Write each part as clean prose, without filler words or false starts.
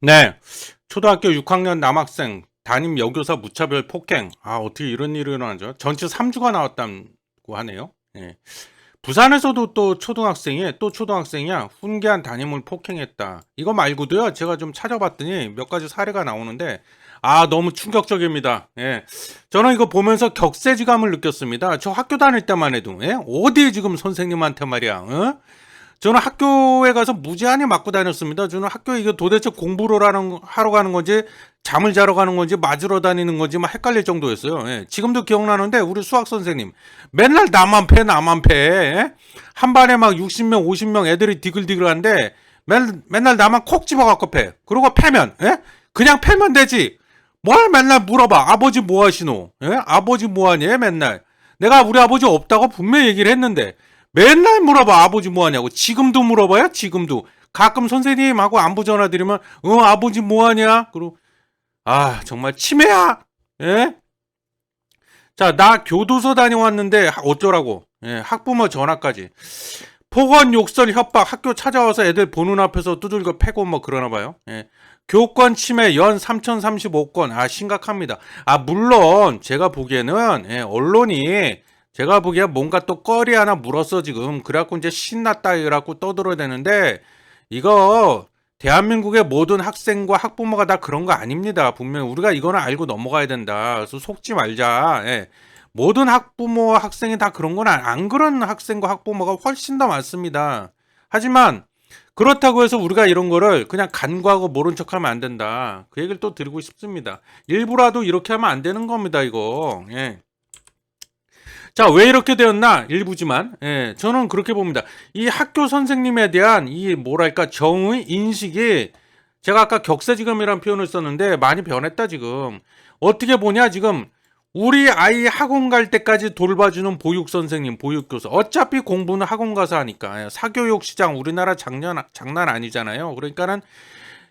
네. 초등학교 6학년 남학생 담임 여교사 무차별 폭행. 어떻게 이런 일이 일어나죠? 전체 3주가 나왔다고 하네요. 예. 부산에서도 또 초등학생이야 훈계한 담임을 폭행했다. 이거 말고도요. 제가 좀 찾아봤더니 몇 가지 사례가 나오는데 너무 충격적입니다. 예. 저는 이거 보면서 격세지감을 느꼈습니다. 저 학교 다닐 때만 해도 어디 지금 선생님한테 말이야. 어? 저는 학교에 가서 무지하게 맞고 다녔습니다. 저는 학교에 이거 도대체 공부를 하러 가는 건지 잠을 자러 가는 건지 맞으러 다니는 건지 막 헷갈릴 정도였어요. 예. 지금도 기억나는데 우리 수학 선생님 맨날 나만 패. 예? 한 반에 막 60명, 50명 애들이 디글디글한데 맨날 나만 콕 집어갖고 패. 그러고 패면 그냥 패면 되지. 뭘 맨날 물어봐. 아버지 뭐 하시노? 아버지 뭐 하니? 맨날. 내가 우리 아버지 없다고 분명히 얘기를 했는데 맨날 물어봐. 아버지 뭐하냐고. 지금도 물어봐요. 지금도. 가끔 선생님하고 안부 전화 드리면 아버지 뭐하냐. 그리고 정말 치매야. 예? 자, 나 교도소 다녀왔는데 어쩌라고. 예, 학부모 전화까지. 폭언, 욕설, 협박, 학교 찾아와서 애들 보는 앞에서 두들겨 패고 뭐 그러나 봐요. 예. 교권 침해 연 3035건. 심각합니다. 물론 제가 보기에는 언론이 제가 보기에 뭔가 또 꺼리 하나 물었어 지금. 그래갖고 이제 신났다 이래갖고 떠들어야 되는데 이거 대한민국의 모든 학생과 학부모가 다 그런 거 아닙니다. 분명히 우리가 이거는 알고 넘어가야 된다. 그래서 속지 말자. 예. 모든 학부모와 학생이 다 그런 건 안 그런 학생과 학부모가 훨씬 더 많습니다. 하지만 그렇다고 해서 우리가 이런 거를 그냥 간과하고 모른 척하면 안 된다. 그 얘기를 또 드리고 싶습니다. 일부라도 이렇게 하면 안 되는 겁니다. 이거. 예. 자, 왜 이렇게 되었나? 일부지만. 예, 저는 그렇게 봅니다. 이 학교 선생님에 대한 이 뭐랄까 정의 인식이 제가 아까 격세지감이라는 표현을 썼는데 많이 변했다 지금. 어떻게 보냐 지금 우리 아이 학원 갈 때까지 돌봐주는 보육 선생님, 보육 교사. 어차피 공부는 학원 가서 하니까. 사교육 시장 우리나라 장난 아니잖아요. 그러니까는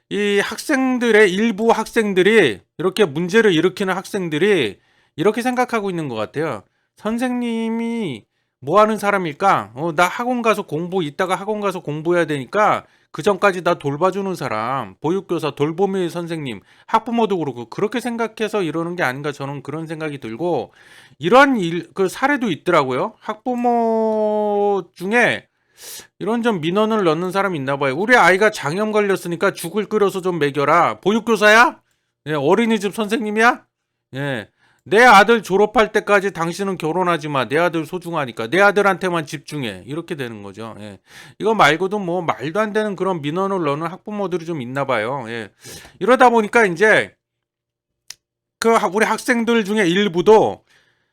이 학생들의 일부 학생들이 이렇게 문제를 일으키는 학생들이 이렇게 생각하고 있는 것 같아요. 선생님이 뭐 하는 사람일까? 나 학원 가서 이따가 학원 가서 공부해야 되니까 그 전까지 나 돌봐주는 사람, 보육교사, 돌보미 선생님, 학부모도 그렇고 그렇게 생각해서 이러는 게 아닌가 저는 그런 생각이 들고 이런 그 사례도 있더라고요. 학부모 중에 이런 좀 민원을 넣는 사람이 있나 봐요. 우리 아이가 장염 걸렸으니까 죽을 끓여서 좀 먹여라. 보육교사야? 예, 어린이집 선생님이야? 예. 내 아들 졸업할 때까지 당신은 결혼하지 마. 내 아들 소중하니까. 내 아들한테만 집중해. 이렇게 되는 거죠. 예. 이거 말고도 뭐 말도 안 되는 그런 민원을 넣는 학부모들이 좀 있나 봐요. 예. 이러다 보니까 이제 우리 학생들 중에 일부도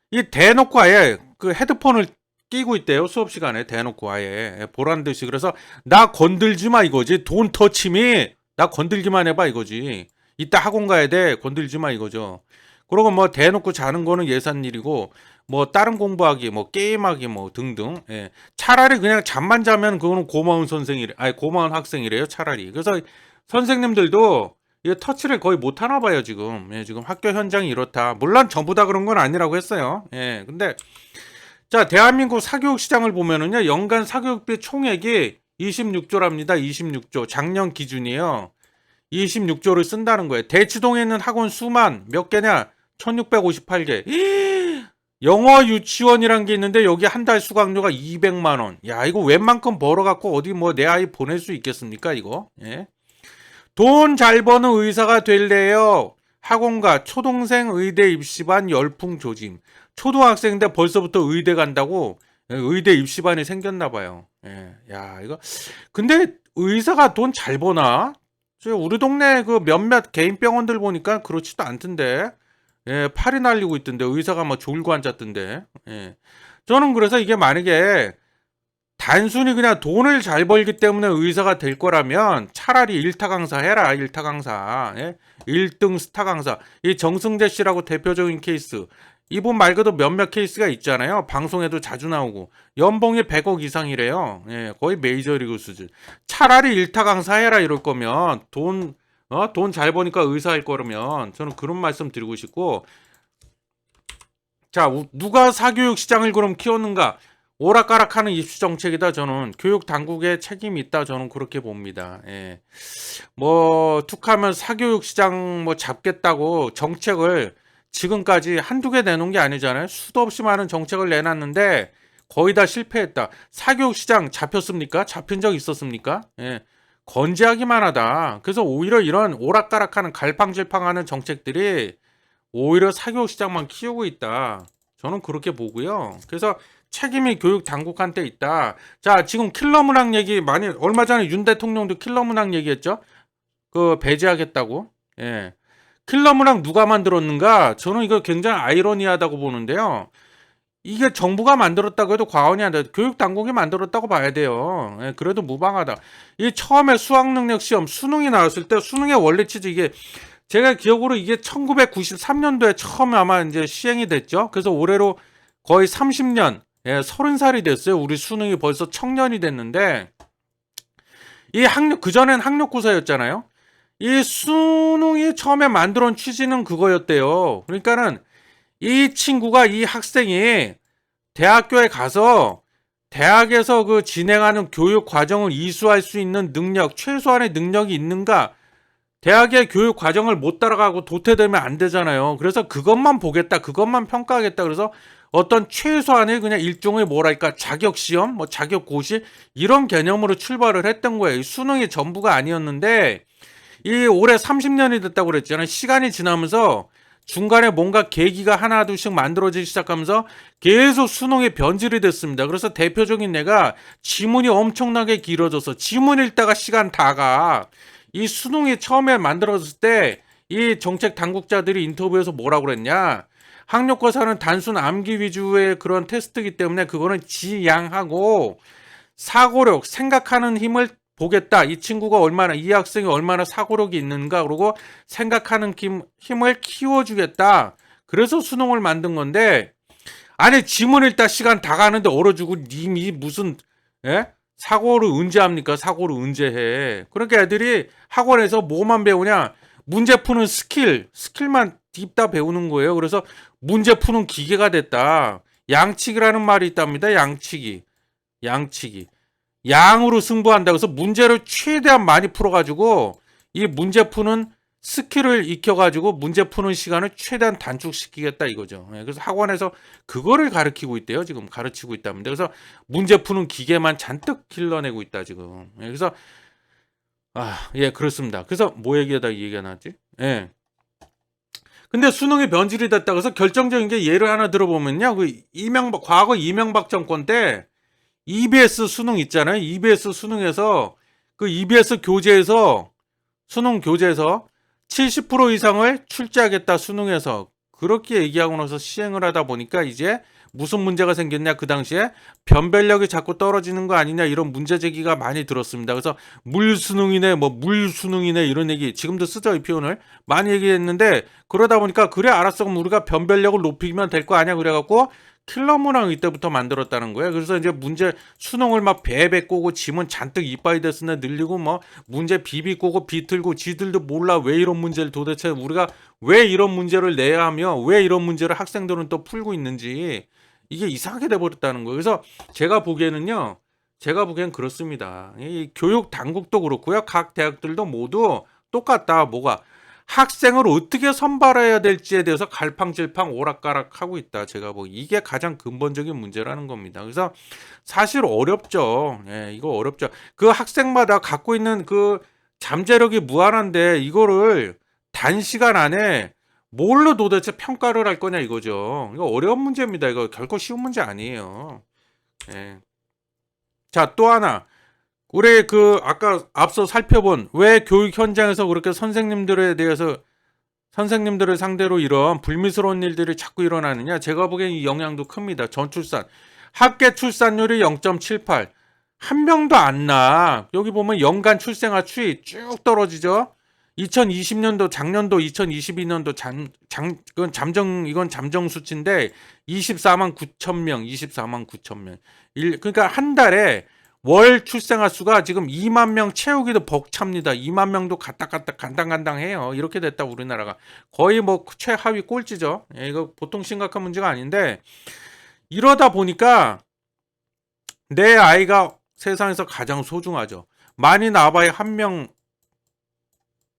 이 대놓고 아예 그 헤드폰을 끼고 있대요. 수업 시간에 대놓고 아예 보란 듯이. 그래서 나 건들지 마 이거지. 돈 터치미. 나 건들기만 해봐 이거지. 이따 학원 가야 돼. 건들지 마 이거죠. 그리고 뭐 대놓고 자는 거는 예산 일이고 뭐 다른 공부하기 뭐 게임하기 뭐 등등. 예. 차라리 그냥 잠만 자면 그거는 고마운 고마운 학생이래요. 차라리. 그래서 선생님들도 이 터치를 거의 못 하나 봐요 지금. 예, 지금 학교 현장이 이렇다. 물론 전부 다 그런 건 아니라고 했어요. 예, 근데 자 대한민국 사교육 시장을 보면은요 연간 사교육비 총액이 26조랍니다. 26조 작년 기준이에요. 26조를 쓴다는 거예요. 대치동에 있는 학원 수만 몇 개냐? 1658개. 영어 유치원이란 게 있는데 여기 한 달 수강료가 200만 원. 야, 이거 웬만큼 벌어갖고 어디 뭐 내 아이 보낼 수 있겠습니까, 이거? 예? 돈 잘 버는 의사가 될래요. 학원가 초동생 의대 입시반 열풍 조짐. 초등학생인데 벌써부터 의대 간다고 의대 입시반이 생겼나 봐요. 예. 야, 이거 근데 의사가 돈 잘 버나? 우리 동네 그 몇몇 개인 병원들 보니까 그렇지도 않던데. 예, 팔이 날리고 있던데 의사가 막 졸고 앉았던데. 예. 저는 그래서 이게 만약에 단순히 그냥 돈을 잘 벌기 때문에 의사가 될 거라면 차라리 일타 강사 해라. 일타 강사. 예? 1등 스타 강사. 이 정승재 씨라고 대표적인 케이스. 이분 말고도 몇몇 케이스가 있잖아요. 방송에도 자주 나오고. 연봉이 100억 이상이래요. 예, 거의 메이저리그 수준. 차라리 일타 강사 해라 이럴 거면 돈 잘 버니까 의사 할 거라면 저는 그런 말씀 드리고 싶고 자, 누가 사교육 시장을 그럼 키웠는가? 오락가락하는 입시 정책이다. 저는 교육 당국의 책임이 있다. 저는 그렇게 봅니다. 예. 뭐 툭하면 사교육 시장 뭐 잡겠다고 정책을 지금까지 한두 개 내놓은 게 아니잖아요. 수도 없이 많은 정책을 내놨는데 거의 다 실패했다. 사교육 시장 잡혔습니까? 잡힌 적 있었습니까? 예. 건재하기만 하다. 그래서 오히려 이런 오락가락하는 갈팡질팡하는 정책들이 오히려 사교육 시장만 키우고 있다. 저는 그렇게 보고요. 그래서 책임이 교육 당국한테 있다. 자, 지금 킬러 문항 얘기 많이 얼마 전에 윤 대통령도 킬러 문항 얘기했죠. 그 배제하겠다고. 예. 킬러 문항 누가 만들었는가? 저는 이거 굉장히 아이러니하다고 보는데요. 이게 정부가 만들었다고 해도 과언이 아니다. 교육 당국이 만들었다고 봐야 돼요. 예, 그래도 무방하다. 이 처음에 수학 능력 시험 수능이 나왔을 때 수능의 원리 취지 이게 제가 기억으로 이게 1993년도에 처음 아마 이제 시행이 됐죠. 그래서 올해로 거의 30년, 예, 30살이 됐어요. 우리 수능이 벌써 청년이 됐는데 이 학력 그전엔 학력고사였잖아요. 이 수능이 처음에 만들어 온 취지는 그거였대요. 그러니까는 이 친구가 이 학생이 대학교에 가서 대학에서 그 진행하는 교육 과정을 이수할 수 있는 능력, 최소한의 능력이 있는가? 대학의 교육 과정을 못 따라가고 도태되면 안 되잖아요. 그래서 그것만 보겠다, 그것만 평가하겠다. 그래서 어떤 최소한의 그냥 일종의 뭐랄까 자격 시험, 뭐 자격 고시 이런 개념으로 출발을 했던 거예요. 수능이 전부가 아니었는데 이 올해 30년이 됐다고 그랬잖아요. 시간이 지나면서 중간에 뭔가 계기가 하나 둘씩 만들어지기 시작하면서 계속 수능이 변질이 됐습니다. 그래서 대표적인 예가 지문이 엄청나게 길어져서 지문 읽다가 시간 다 가. 이 수능이 처음에 만들어졌을 때 이 정책 당국자들이 인터뷰에서 뭐라고 그랬냐? 학력고사는 단순 암기 위주의 그런 테스트이기 때문에 그거는 지양하고 사고력, 생각하는 힘을 보겠다. 이 친구가 얼마나, 이 학생이 얼마나 사고력이 있는가, 그러고 생각하는 힘을 키워주겠다. 그래서 수능을 만든 건데, 아니, 지문 읽다 시간 다 가는데 얼어주고, 님이 무슨, 예? 사고를 언제 합니까? 사고를 언제 해? 그러니까 애들이 학원에서 뭐만 배우냐? 문제 푸는 스킬만 딥다 배우는 거예요. 그래서 문제 푸는 기계가 됐다. 양치기라는 말이 있답니다. 양치기. 양으로 승부한다. 그래서 문제를 최대한 많이 풀어가지고 이 문제 푸는 스킬을 익혀가지고 문제 푸는 시간을 최대한 단축시키겠다 이거죠. 그래서 학원에서 그거를 가르치고 있대요. 지금 가르치고 있답니다. 그래서 문제 푸는 기계만 잔뜩 길러내고 있다 지금. 그래서 예, 그렇습니다. 그래서 뭐 얘기하다 이 얘기가 나왔지? 예. 근데 수능이 변질이 됐다. 그래서 결정적인 게 예를 하나 들어보면요. 과거 이명박 정권 때 EBS 수능 있잖아요. EBS 수능에서 그 EBS 교재에서 수능 교재에서 70% 이상을 출제하겠다 수능에서 그렇게 얘기하고 나서 시행을 하다 보니까 이제 무슨 문제가 생겼냐 그 당시에 변별력이 자꾸 떨어지는 거 아니냐 이런 문제 제기가 많이 들었습니다. 그래서 물수능이네 뭐 물수능이네 이런 얘기 지금도 쓰죠 이 표현을 많이 얘기했는데 그러다 보니까 그래 알았어 그럼 우리가 변별력을 높이면 될 거 아니야 그래갖고 킬러 문항 이때부터 만들었다는 거예요. 그래서 이제 문제 수능을 막 배배 꼬고 지문 잔뜩 이빠이 됐으나 늘리고 뭐 문제 비비 꼬고 비틀고 지들도 몰라 왜 이런 문제를 도대체 우리가 왜 이런 문제를 내야 하며 왜 이런 문제를 학생들은 또 풀고 있는지 이게 이상하게 돼버렸다는 거예요. 그래서 제가 보기에는 그렇습니다. 이 교육 당국도 그렇고요. 각 대학들도 모두 똑같다. 뭐가 학생을 어떻게 선발해야 될지에 대해서 갈팡질팡 오락가락하고 있다. 제가 이게 가장 근본적인 문제라는 겁니다. 그래서 사실 어렵죠. 예, 이거 어렵죠. 그 학생마다 갖고 있는 그 잠재력이 무한한데 이거를 단시간 안에 뭘로 도대체 평가를 할 거냐 이거죠. 이거 어려운 문제입니다. 이거 결코 쉬운 문제 아니에요. 예. 자, 또 하나. 우리 아까 앞서 살펴본 왜 교육 현장에서 그렇게 선생님들을 상대로 이런 불미스러운 일들이 자꾸 일어나느냐? 제가 보기엔 이 영향도 큽니다. 전출산. 합계 출산율이 0.78. 한 명도 안 나. 여기 보면 연간 출생아 추이 쭉 떨어지죠. 2020년도 작년도 2022년도 이건 잠정 수치인데 24만 9천 명. 그러니까 한 달에 월 출생아 수가 지금 2만 명 채우기도 벅찹니다. 2만 명도 간당간당해요. 이렇게 됐다 우리나라가. 거의 뭐 최하위 꼴찌죠. 이거 보통 심각한 문제가 아닌데 이러다 보니까 내 아이가 세상에서 가장 소중하죠. 많이 낳아봐야 한 명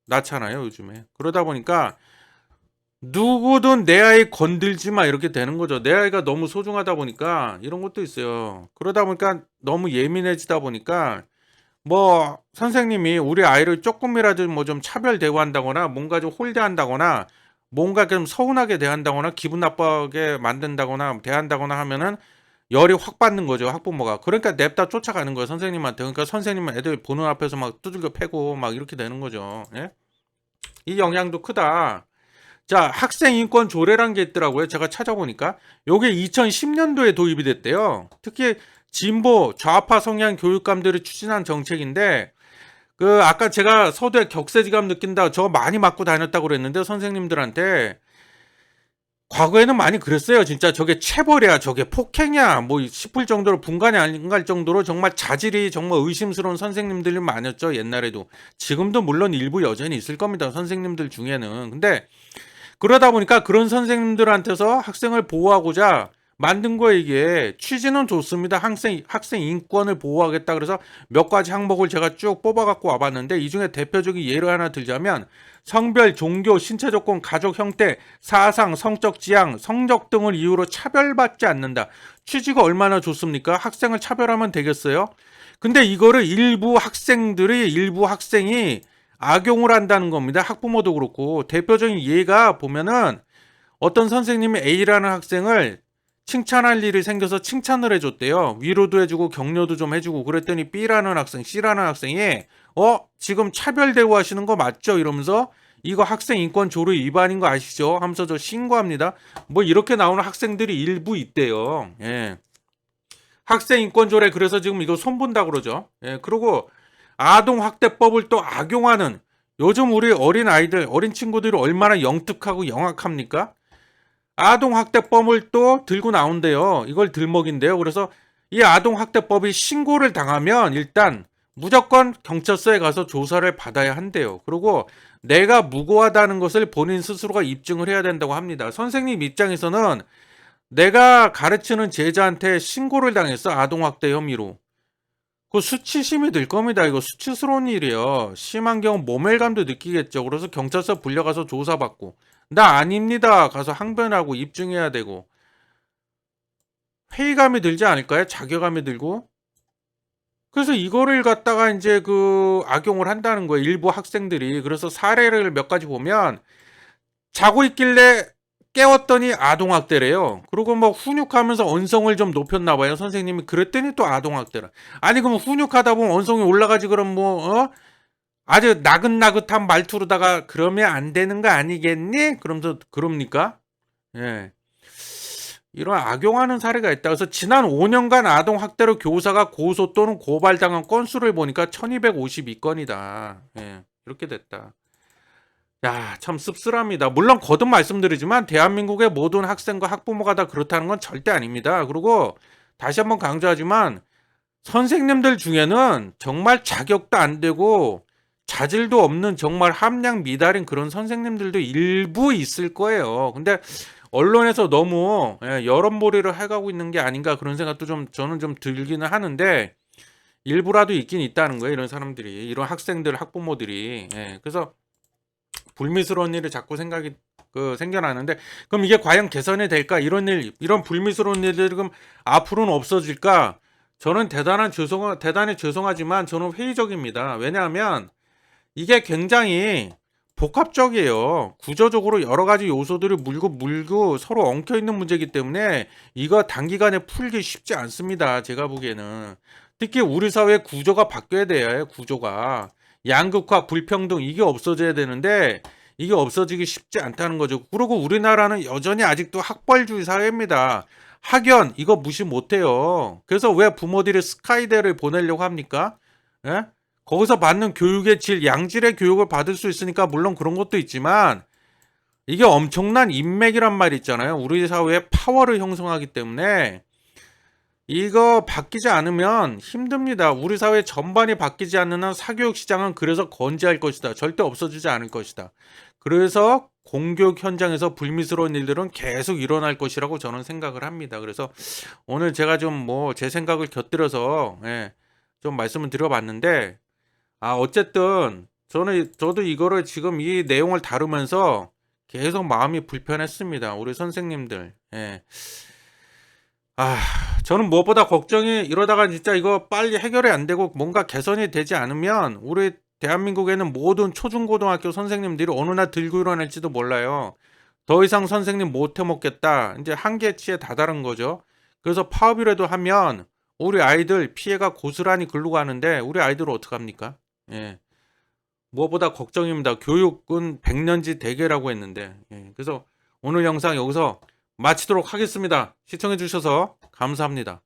낳잖아요, 요즘에. 그러다 보니까 누구든 내 아이 건들지 마 이렇게 되는 거죠. 내 아이가 너무 소중하다 보니까 이런 것도 있어요. 그러다 보니까 너무 예민해지다 보니까 뭐 선생님이 우리 아이를 조금이라도 뭐 좀 차별 대우한다거나 뭔가 좀 홀대한다거나 뭔가 좀 서운하게 대한다거나 기분 나쁘게 만든다거나 대한다거나 하면은 열이 확 받는 거죠, 학부모가. 그러니까 냅다 쫓아가는 거예요, 선생님한테. 그러니까 선생님은 애들 보는 앞에서 막 두들겨 패고 막 이렇게 되는 거죠. 예? 이 영향도 크다. 자, 학생 인권 조례란 게 있더라고요. 제가 찾아보니까 요게 2010년도에 도입이 됐대요. 특히 진보 좌파 성향 교육감들이 추진한 정책인데 그 아까 제가 서두에 격세지감 느낀다 저거 많이 맞고 다녔다고 그랬는데 선생님들한테 과거에는 많이 그랬어요. 진짜 저게 체벌이야, 저게 폭행이야, 뭐 싶을 정도로 분간이 안 갈 정도로 정말 자질이 정말 의심스러운 선생님들이 많았죠. 옛날에도. 지금도 물론 일부 여전히 있을 겁니다. 선생님들 중에는. 근데 그러다 보니까 그런 선생님들한테서 학생을 보호하고자 만든 거 이게 취지는 좋습니다. 학생 인권을 보호하겠다 그래서 몇 가지 항목을 제가 쭉 뽑아갖고 와봤는데 이 중에 대표적인 예를 하나 들자면 성별, 종교, 신체 조건, 가족 형태, 사상, 성적 지향, 성적 등을 이유로 차별받지 않는다. 취지가 얼마나 좋습니까? 학생을 차별하면 되겠어요? 근데 이거를 일부 학생이 악용을 한다는 겁니다. 학부모도 그렇고 대표적인 예가 보면은 어떤 선생님이 A라는 학생을 칭찬할 일이 생겨서 칭찬을 해줬대요. 위로도 해주고 격려도 좀 해주고 그랬더니 B라는 학생, C라는 학생이 지금 차별 대우하시는 거 맞죠? 이러면서 이거 학생 인권 조례 위반인 거 아시죠? 하면서 저 신고합니다. 뭐 이렇게 나오는 학생들이 일부 있대요. 예. 학생 인권 조례 그래서 지금 이거 손본다 그러죠. 예. 그리고 아동학대법을 또 악용하는 요즘 우리 어린 아이들, 어린 친구들이 얼마나 영특하고 영악합니까? 아동학대법을 또 들고 나온대요. 이걸 들먹인대요. 그래서 이 아동학대법이 신고를 당하면 일단 무조건 경찰서에 가서 조사를 받아야 한대요. 그리고 내가 무고하다는 것을 본인 스스로가 입증을 해야 된다고 합니다. 선생님 입장에서는 내가 가르치는 제자한테 신고를 당했어. 아동학대 혐의로. 그 수치심이 들 겁니다. 이거 수치스러운 일이에요. 심한 경우 모멸감도 느끼겠죠. 그래서 경찰서 불려가서 조사받고 나 아닙니다. 가서 항변하고 입증해야 되고 회의감이 들지 않을까요? 자괴감이 들고. 그래서 이거를 갖다가 이제 그 악용을 한다는 거예요. 일부 학생들이. 그래서 사례를 몇 가지 보면 자고 있길래 깨웠더니 아동학대래요. 그리고 뭐 훈육하면서 언성을 좀 높였나 봐요. 선생님이 그랬더니 또 아동학대라. 아니 그럼 훈육하다 보면 언성이 올라가지 그럼 아주 나긋나긋한 말투로다가 그러면 안 되는 거 아니겠니? 그러면서 그럽니까? 예. 이런 악용하는 사례가 있다. 그래서 지난 5년간 아동학대로 교사가 고소 또는 고발당한 건수를 보니까 1252건이다. 예. 이렇게 됐다. 야, 참 씁쓸합니다. 물론 거듭 말씀드리지만 대한민국의 모든 학생과 학부모가 다 그렇다는 건 절대 아닙니다. 그리고 다시 한번 강조하지만 선생님들 중에는 정말 자격도 안 되고 자질도 없는 정말 함량 미달인 그런 선생님들도 일부 있을 거예요. 근데 언론에서 너무 여론몰이를 해가고 있는 게 아닌가 그런 생각도 좀 저는 좀 들기는 하는데 일부라도 있긴 있다는 거예요. 이런 사람들이 이런 학생들 학부모들이 그래서 불미스러운 일이 자꾸 생각이 생겨나는데 그럼 이게 과연 개선이 될까? 이런 불미스러운 일들이 그럼 앞으로는 없어질까? 저는 대단히 죄송하지만 저는 회의적입니다. 왜냐하면 이게 굉장히 복합적이에요. 구조적으로 여러 가지 요소들이 물고 서로 엉켜 있는 문제이기 때문에 이거 단기간에 풀기 쉽지 않습니다. 제가 보기에는. 특히 우리 사회 구조가 바뀌어야 돼요. 구조가. 양극화, 불평등 이게 없어져야 되는데 이게 없어지기 쉽지 않다는 거죠. 그리고 우리나라는 여전히 아직도 학벌주의 사회입니다. 학연 이거 무시 못해요. 그래서 왜 부모들이 스카이대를 보내려고 합니까? 예? 거기서 받는 교육의 질, 양질의 교육을 받을 수 있으니까 물론 그런 것도 있지만 이게 엄청난 인맥이란 말이 있잖아요. 우리 사회의 파워를 형성하기 때문에 이거 바뀌지 않으면 힘듭니다. 우리 사회 전반이 바뀌지 않는 한 사교육 시장은 그래서 건재할 것이다. 절대 없어지지 않을 것이다. 그래서 공교육 현장에서 불미스러운 일들은 계속 일어날 것이라고 저는 생각을 합니다. 그래서 오늘 제가 좀 뭐 제 생각을 곁들여서 좀 말씀을 드려봤는데, 어쨌든 저도 이거를 지금 이 내용을 다루면서 계속 마음이 불편했습니다. 우리 선생님들. 저는 무엇보다 걱정이, 이러다가 진짜 이거 빨리 해결이 안 되고 뭔가 개선이 되지 않으면 우리 대한민국에는 모든 초중고등학교 선생님들이 어느 날 들고 일어날지도 몰라요. 더 이상 선생님 못 해먹겠다. 이제 한계치에 다다른 거죠. 그래서 파업이라도 하면 우리 아이들 피해가 고스란히 글로 가는데 우리 아이들은 어떡합니까? 무엇보다 걱정입니다. 교육은 백년지 대계라고 했는데. 그래서 오늘 영상 여기서 마치도록 하겠습니다. 시청해 주셔서 감사합니다.